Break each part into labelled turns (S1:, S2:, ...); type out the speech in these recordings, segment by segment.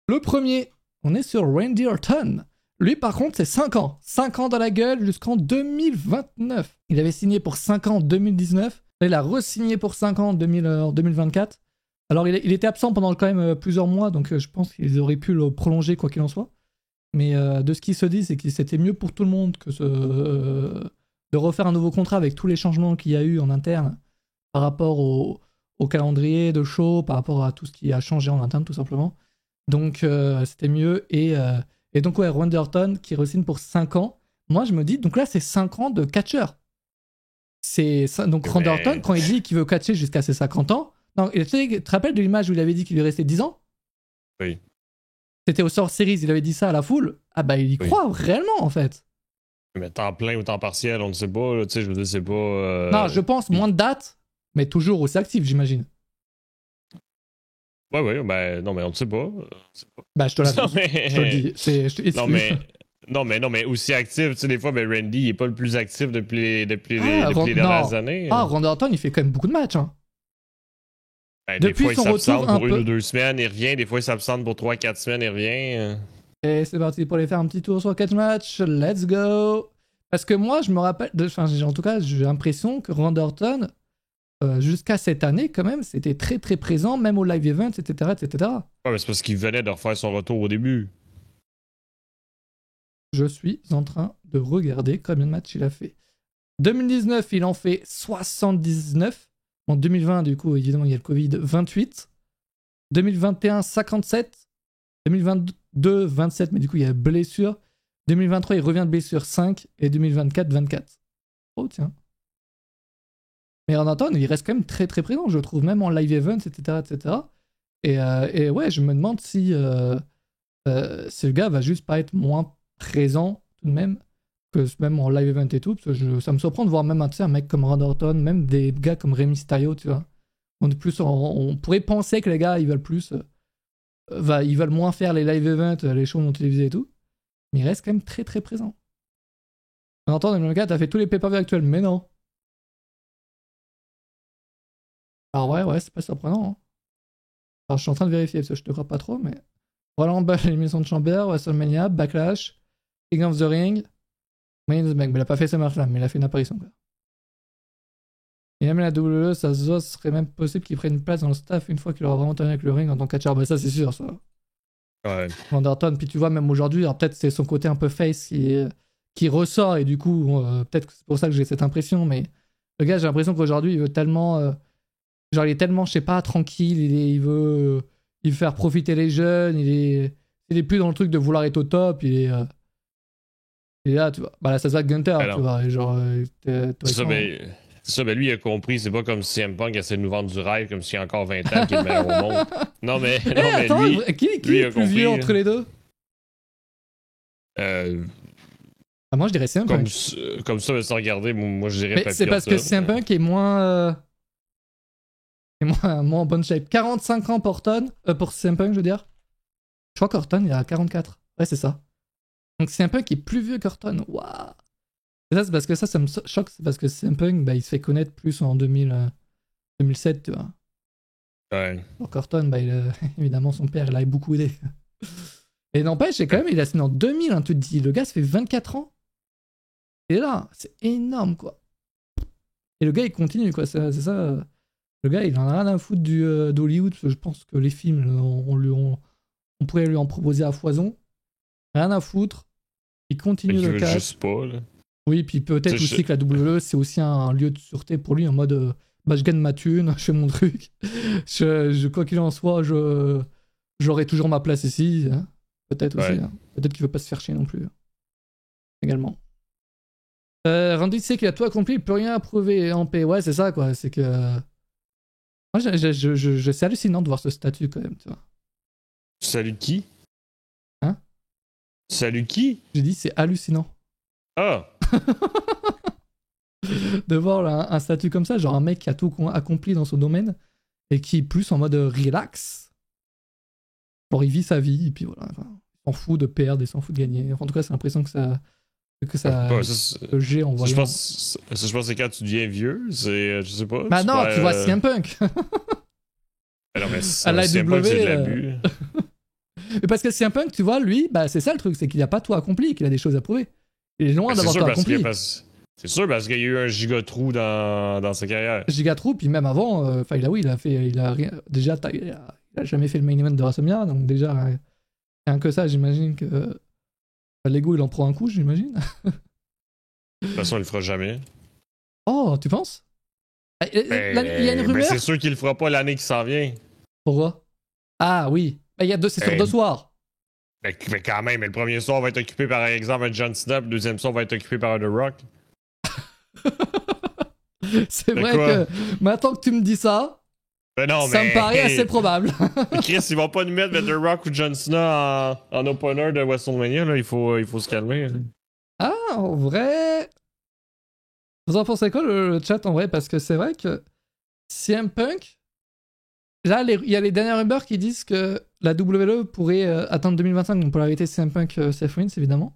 S1: Le premier, on est sur Randy Orton. Lui, par contre, c'est 5 ans. 5 ans dans la gueule jusqu'en 2029. Il avait signé pour 5 ans en 2019. Là, il a re-signé pour 5 ans en 2024. Alors, il était absent pendant quand même plusieurs mois, donc je pense qu'ils auraient pu le prolonger quoi qu'il en soit. Mais de ce qui se dit, c'est que c'était mieux pour tout le monde que de refaire un nouveau contrat avec tous les changements qu'il y a eu en interne par rapport au calendrier de show, par rapport à tout ce qui a changé en interne, tout simplement. Donc, c'était mieux. Et donc, ouais, Randy Orton qui re-signe pour 5 ans. Moi, je me dis, donc là, c'est 5 ans de catcheur. Donc, Randy Orton, quand il dit qu'il veut catcher jusqu'à ses 50 ans, non, tu te rappelles de l'image où il avait dit qu'il lui restait 10 ans?
S2: Oui.
S1: C'était au Sort Series, il avait dit ça à la foule. Ah bah, il y croit réellement, en fait.
S2: Mais temps plein ou temps partiel, on ne sait pas. Là, tu sais, je veux dire, c'est pas...
S1: Non, je pense moins de dates, mais toujours aussi actif, j'imagine.
S2: Ouais, ben non, mais on ne sait pas.
S1: Bah, je te l'annonce.
S2: Mais...
S1: Je te le dis.
S2: Non, mais aussi actif, tu sais, des fois, ben Randy, il est pas le plus actif depuis les dernières années.
S1: Randy Orton, il fait quand même beaucoup de matchs, hein.
S2: Ben,
S1: Depuis
S2: des fois,
S1: son
S2: il s'absente
S1: retour
S2: pour 1 ou 2 semaines, il revient. Des fois, il s'absente pour 3-4 semaines, il revient.
S1: Et c'est parti pour aller faire un petit tour sur catch match. Let's go. Parce que moi, je me rappelle... en tout cas, j'ai l'impression que Randy Orton, jusqu'à cette année, quand même, c'était très très présent, même au live event, etc., etc.
S2: Ouais, mais c'est parce qu'il venait de refaire son retour au début.
S1: Je suis en train de regarder combien de matchs il a fait. 2019, il en fait 79. En 2020, du coup, évidemment, il y a le Covid, 28. 2021, 57. 2022, 27, mais du coup, il y a blessure. 2023, il revient de blessure, 5. Et 2024, 24. Oh, tiens. Mais en attendant, il reste quand même très très présent, je trouve, même en live events, etc., etc. Et ouais, je me demande si le gars va juste pas être moins présent, tout de même, que même en live event et tout, parce que ça me surprend de voir même un mec comme Randy Orton, même des gars comme Rey Mysterio, tu vois. On pourrait penser que les gars, ils veulent plus... ils veulent moins faire les live events, les shows non télévisés et tout, mais il reste quand même très très présent. En attendant, 2024, t'as fait tous les pay-per-views actuels, mais non. Alors ouais, c'est pas surprenant. Hein. Alors je suis en train de vérifier, parce que je te crois pas trop, mais... Royal Rumble, l'émission de Chamber, WrestleMania, Backlash, King of the Ring, Money in the Bank. Mais il a pas fait ce match-là, mais il a fait une apparition. Quoi. Et même la WWE, ça serait même possible qu'il prenne une place dans le staff une fois qu'il aura vraiment terminé avec le ring en tant que catcheur. Bah ça c'est sûr, ça.
S2: Ouais.
S1: Randy Orton, puis tu vois, même aujourd'hui, alors peut-être c'est son côté un peu face qui ressort, et du coup, peut-être que c'est pour ça que j'ai cette impression, mais le gars, j'ai l'impression qu'aujourd'hui, il veut tellement... genre, il est tellement, je sais pas, tranquille, il veut faire profiter les jeunes, il est plus dans le truc de vouloir être au top, il est là, tu vois. Bah là, ça se voit Gunther,
S2: Alors,
S1: tu vois, genre...
S2: c'est ça, mais lui, il a compris, c'est pas comme si CM Punk essaie de nous vendre du rêve, comme s'il y a encore 20 ans qu'il est le meilleur au monde. Non, mais
S1: attends,
S2: lui...
S1: qui est le plus vieux entre les deux? Moi, je dirais CM Punk.
S2: Comme ça, sans regarder, moi, je dirais
S1: mais
S2: pas
S1: c'est parce que CM Punk est moins en bonne shape. 45 ans pour CM Punk, je veux dire. Je crois qu'Orton, il a 44. Ouais, c'est ça. Donc CM Punk est plus vieux qu'Orton. Waouh. Et ça, c'est parce que ça me choque. C'est parce que CM Punk, bah, il se fait connaître plus en 2007, tu vois.
S2: Ouais.
S1: Donc Orton, bah, évidemment, son père, il a beaucoup aidé. Et n'empêche, c'est quand même, il a signé en 2000, hein, tu te dis. Le gars, ça fait 24 ans. Et là, c'est énorme, quoi. Et le gars, il continue, quoi. C'est ça. Le gars, il en a rien à foutre d'Hollywood, parce que je pense que les films, on pourrait lui en proposer à foison. Rien à foutre. Il continue le cas.
S2: Juste pas, là.
S1: Oui, puis peut-être aussi que la WWE, c'est aussi un lieu de sûreté pour lui, en mode bah, je gagne ma thune, je fais mon truc. Quoi qu'il en soit, j'aurai toujours ma place ici. Hein. Peut-être aussi.
S2: Ouais.
S1: Hein. Peut-être qu'il veut pas se faire chier non plus. Également. Randy sait qu'il a tout accompli, il peut rien approuver en paix. Ouais, c'est ça, quoi. C'est que. Moi, c'est hallucinant de voir ce statut, quand même, tu vois.
S2: Salut qui?
S1: Hein?
S2: Salut qui?
S1: J'ai dit, c'est hallucinant.
S2: Ah!
S1: De voir un statut comme ça, genre un mec qui a tout accompli dans son domaine et qui est plus en mode relax. Genre il vit sa vie et puis voilà. Enfin, il s'en fout de perdre et s'en fout de gagner. Enfin, en tout cas, c'est l'impression que ça j'ai en voyant.
S2: Je pense que c'est quand tu deviens vieux, c'est je sais pas.
S1: Bah non, tu vois CM Punk.
S2: Alors, mais
S1: à la
S2: CM Punk, c'est de
S1: W.
S2: l'abus.
S1: Parce que CM Punk, tu vois, lui, bah, c'est ça le truc, c'est qu'il n'a pas tout accompli, qu'il a des choses à prouver. Il est loin d'avoir tout accompli.
S2: C'est sûr, parce qu'il y a eu un giga trou dans sa carrière.
S1: Giga trou, puis même avant, il a jamais fait le main event de WrestleMania, donc déjà, rien que ça, j'imagine que Lego, il en prend un coup, j'imagine.
S2: De toute façon, il le fera jamais.
S1: Oh, tu penses? Il y a une rumeur.
S2: C'est sûr qu'il le fera pas l'année qui s'en vient.
S1: Pourquoi? Ah oui, c'est sur 2 soirs.
S2: Mais quand même, le premier soir va être occupé par exemple un John Cena, le deuxième soir va être occupé par un The Rock.
S1: C'est vrai que maintenant que tu me dis ça, ça me paraît assez probable.
S2: Chris, ils vont pas nous mettre The Rock ou John Cena en opener de WrestleMania, là. Il faut se calmer.
S1: Ah, en vrai. Vous en pensez quoi le chat en vrai? Parce que c'est vrai que CM Punk, là, il y a les dernières rumeurs qui disent que la WWE pourrait atteindre 2025, donc pour l'arrêter CM Punk, Seth Rollins évidemment.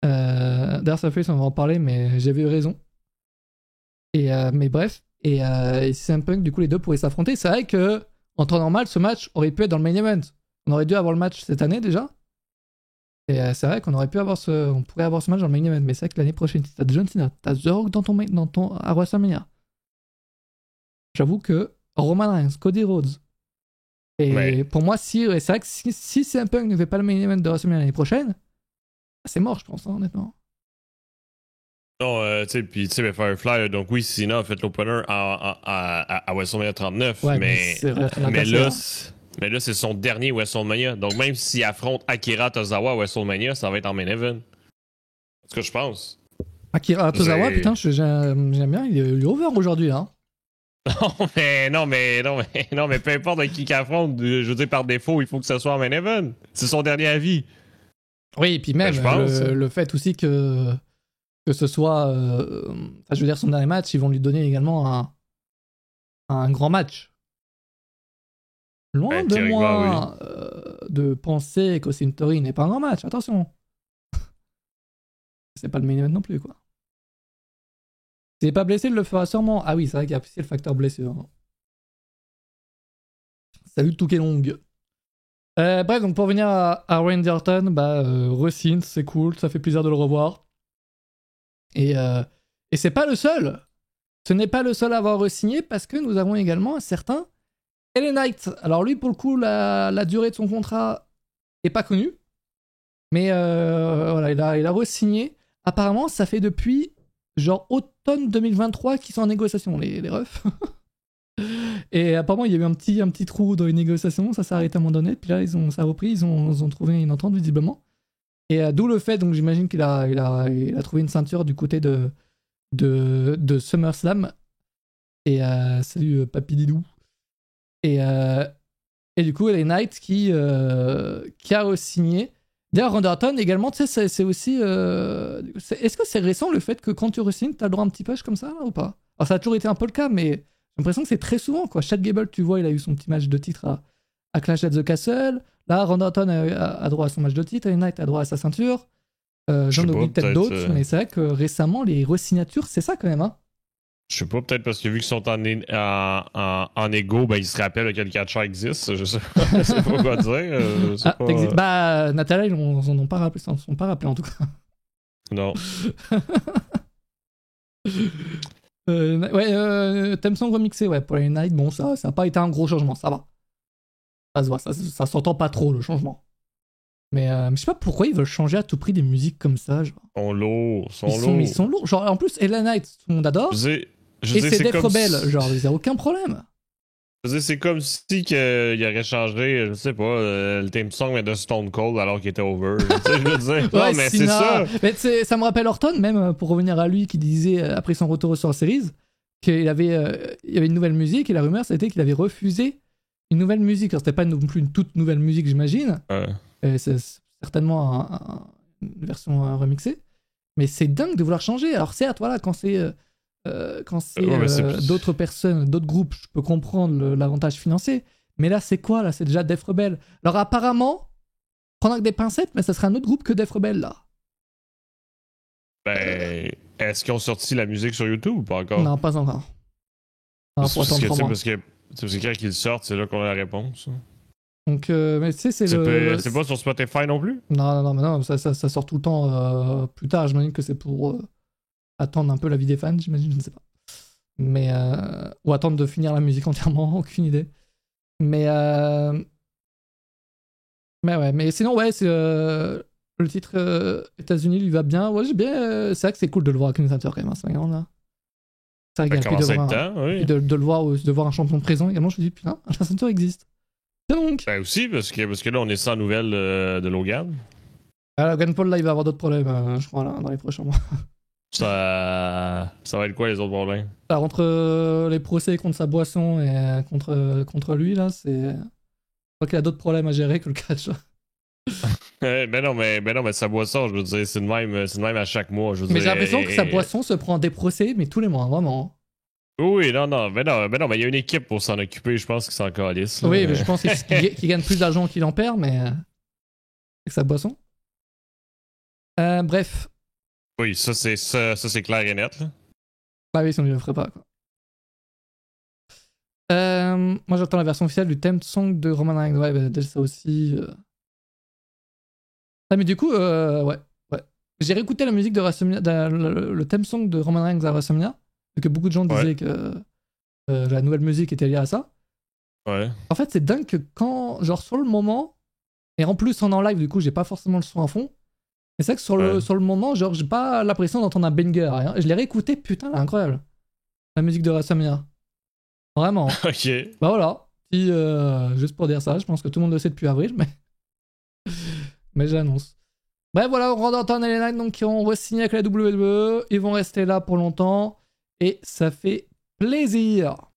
S1: D'ailleurs, Seth Rollins, on va en parler, mais j'avais eu raison. Mais bref, et CM Punk, du coup, les deux pourraient s'affronter. C'est vrai que en temps normal, ce match aurait pu être dans le main event. On aurait dû avoir le match cette année déjà. Et c'est vrai qu'on pourrait avoir ce match dans le main event. Mais c'est vrai que l'année prochaine, si t'as John Cena, t'as The Rock à WrestleMania. J'avoue que Roman Reigns, Cody Rhodes. Et pour moi, c'est vrai que si CM Punk ne fait pas le main event de WrestleMania l'année prochaine, c'est mort, je pense, honnêtement.
S2: Non, tu sais, Firefly, donc oui, Cena a fait l'opener à WrestleMania 39,
S1: ouais,
S2: mais là, c'est son dernier WrestleMania. Donc même s'il affronte Akira Tozawa à WrestleMania, ça va être en main event. C'est ce que je pense.
S1: Akira Tozawa, putain, j'aime bien, il est over aujourd'hui, là.
S2: Non, mais peu importe qui affronte, je veux dire, par défaut, il faut que ce soit en main event. C'est son dernier avis.
S1: Oui, et puis même, le fait aussi que ce soit, je veux dire, son dernier match, ils vont lui donner également un grand match. Loin de moi de penser qu'Austin Theory n'est pas un grand match, attention. C'est pas le main event non plus, quoi. S'il n'est pas blessé, il le fera sûrement. Ah oui, c'est vrai qu'il y a aussi le facteur blessure. Salut Toukelong. Bref, donc pour revenir à Randy Orton, re-synth, c'est cool, ça fait plaisir de le revoir. Et c'est pas le seul. Ce n'est pas le seul à avoir re-signé parce que nous avons également un certain LA Knight. Alors lui, pour le coup, la durée de son contrat est pas connue. Mais voilà, il a re-signé. Apparemment, ça fait depuis genre automne 2023 qu'ils sont en négociation, les refs. Et apparemment, il y a eu un petit trou dans les négociations, ça s'est arrêté à un moment donné. Puis là, ça a repris, ils ont trouvé une entente visiblement. Et d'où le fait, donc j'imagine qu'il a trouvé une ceinture du côté de SummerSlam. Et salut Papy Didou. Et du coup, LA Knight qui a signé. D'ailleurs, Randy Orton également, tu sais, c'est aussi. Est-ce que c'est récent le fait que quand tu re-signes, t'as le droit à un petit push comme ça, là, ou pas? Alors, ça a toujours été un peu le cas, mais j'ai l'impression que c'est très souvent, quoi. Chad Gable, tu vois, il a eu son petit match de titre à Clash at the Castle. Là, Randy Orton a droit à son match de titre. LA Knight a droit à sa ceinture. J'en oublie peut-être d'autres, mais c'est vrai que récemment, les re-signatures, c'est ça quand même, hein.
S2: Je sais pas, peut-être parce que vu qu'ils sont en égo, ils se rappellent que le catcher existe. Je sais pas quoi dire.
S1: Natalia, ils ne s'en sont pas rappelés en tout cas.
S2: Non.
S1: Theme song remixé, pour les Night, bon, ça n'a pas été un gros changement, ça va. Ça se voit, ça s'entend pas trop le changement. Mais je sais pas pourquoi ils veulent changer à tout prix des musiques comme ça. Genre.
S2: Ils
S1: sont lourds. Genre, en plus, LA Knight, tout le monde adore. Et c'est Def Rebel, genre, il n'y a aucun problème.
S2: C'est comme si il aurait changé, je sais pas, le theme song de Stone Cold alors qu'il était over. Je veux dire. Non, mais c'est ça.
S1: Mais ça me rappelle Orton, même pour revenir à lui, qui disait après son retour sur la série, qu'il avait, il y avait une nouvelle musique et la rumeur c'était qu'il avait refusé une nouvelle musique. Alors c'était pas non plus une toute nouvelle musique, j'imagine. C'est certainement une version remixée. Mais c'est dingue de vouloir changer. Alors certes, voilà, quand c'est d'autres personnes, d'autres groupes, je peux comprendre l'avantage financier. Mais là, c'est quoi? Là, c'est déjà Def Rebel. Alors apparemment, prendre avec des pincettes, mais ça serait un autre groupe que Def Rebel, là.
S2: Est-ce qu'ils ont sorti la musique sur YouTube ou pas encore?
S1: Non, pas encore.
S2: Parce que quand ils sortent, c'est là qu'on a la réponse.
S1: Donc, mais tu sais, c'est
S2: pas sur Spotify non plus?
S1: Non, mais non, ça sort tout le temps plus tard. J'imagine que c'est pour attendre un peu la vie des fans, j'imagine, je ne sais pas. Mais, ou attendre de finir la musique entièrement, aucune idée. Mais ouais, mais sinon, ouais, c'est le titre États-Unis lui va bien. Ouais, j'ai bien. C'est vrai que c'est cool de le voir avec une ceinture quand même, hein, c'est également. Ça régale plus de voir,
S2: oui.
S1: de le voir, de voir un champion présent également. Je me dis, putain, la ceinture existe. Donc.
S2: Ben aussi, parce que là, on est sans nouvelles de Logan.
S1: Logan Paul, là, il va avoir d'autres problèmes, je crois, là, dans les prochains mois.
S2: Ça va être quoi les autres problèmes?
S1: Entre les procès contre sa boisson et contre lui, là, c'est. Je crois qu'il a d'autres problèmes à gérer que le catch.
S2: Ben non, mais sa boisson, je veux dire, c'est de même à chaque mois. Je veux
S1: mais
S2: dire,
S1: j'ai l'impression que sa boisson se prend des procès, mais tous les mois, vraiment.
S2: Oui, non, mais il y a une équipe pour s'en occuper, je pense qu'ils s'en calissent.
S1: Oui, mais je pense qu'il gagne plus d'argent qu'il en perd, mais. Avec sa boisson. Bref.
S2: Oui, ça c'est clair et net. Là.
S1: Bah oui, sinon je le ferais pas, quoi. Moi j'attends la version officielle du theme song de Roman Reigns. Ouais, bah, déjà ça aussi. Ah, mais du coup, ouais. J'ai réécouté la musique de WrestleMania, le theme song de Roman Reigns à WrestleMania, vu que beaucoup de gens disaient que la nouvelle musique était liée à ça.
S2: Ouais.
S1: En fait, c'est dingue que quand, genre sur le moment, et en plus en live, du coup, j'ai pas forcément le son à fond. Mais c'est vrai que sur le moment, genre, j'ai pas l'impression d'entendre un banger. Hein. Je l'ai réécouté, putain, elle est incroyable. La musique de WrestleMania. Vraiment.
S2: Ok.
S1: Bah voilà. Juste pour dire ça, je pense que tout le monde le sait depuis avril, mais j'annonce. Bref, voilà, Randy Orton et les Knights donc, qui ont re-signé avec la WWE. Ils vont rester là pour longtemps. Et ça fait plaisir.